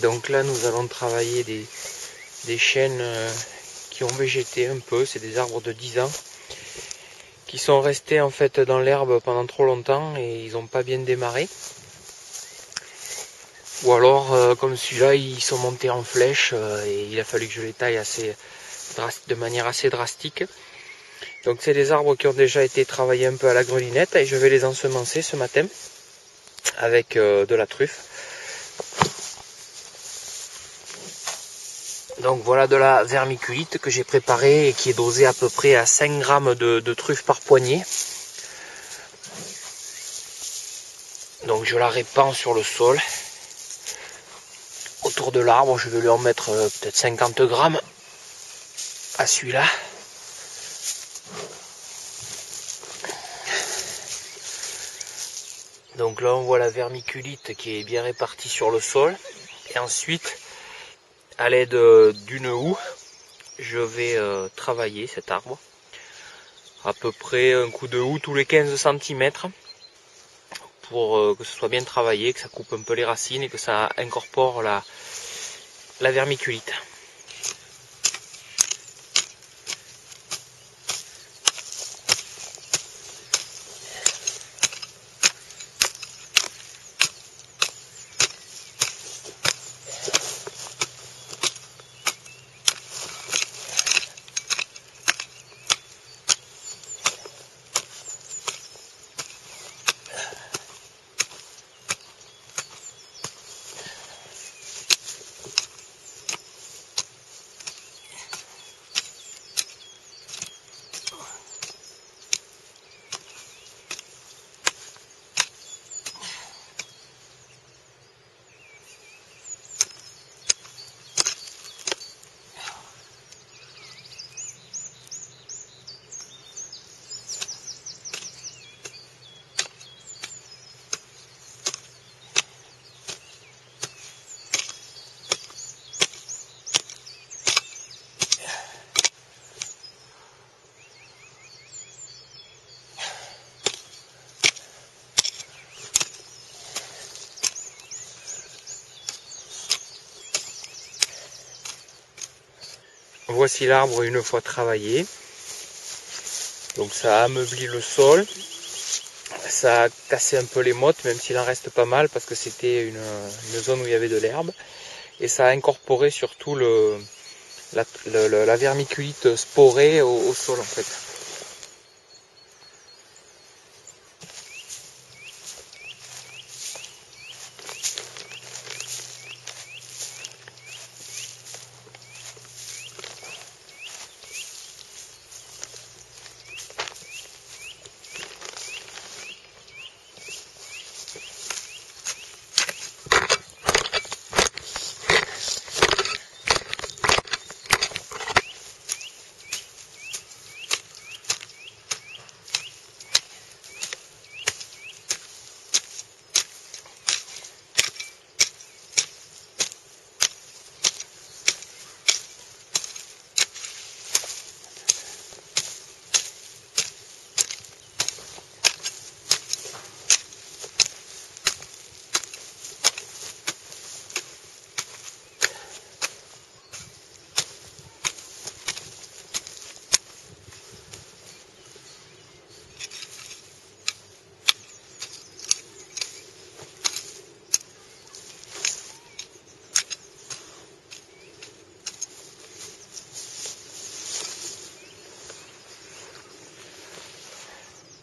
Donc là nous allons travailler des chênes qui ont végété un peu, c'est des arbres de 10 ans qui sont restés en fait dans l'herbe pendant trop longtemps et ils n'ont pas bien démarré. Ou alors comme celui-là, ils sont montés en flèche et il a fallu que je les taille de manière assez drastique. Donc c'est des arbres qui ont déjà été travaillés un peu à la grelinette et je vais les ensemencer ce matin avec de la truffe. Donc voilà de la vermiculite que j'ai préparée et qui est dosée à peu près à 5 grammes de truffe par poignée. Donc je la répands sur le sol. Autour de l'arbre, je vais lui en mettre peut-être 50 grammes à celui-là. Donc là on voit la vermiculite qui est bien répartie sur le sol. Et ensuite, à l'aide d'une houe, je vais travailler cet arbre. À peu près un coup de houe tous les 15 cm pour que ce soit bien travaillé, que ça coupe un peu les racines et que ça incorpore la vermiculite. Voici l'arbre une fois travaillé. Donc ça a ameubli le sol. Ça a cassé un peu les mottes, même s'il en reste pas mal parce que c'était une zone où il y avait de l'herbe. Et ça a incorporé surtout la vermiculite sporée au sol en fait.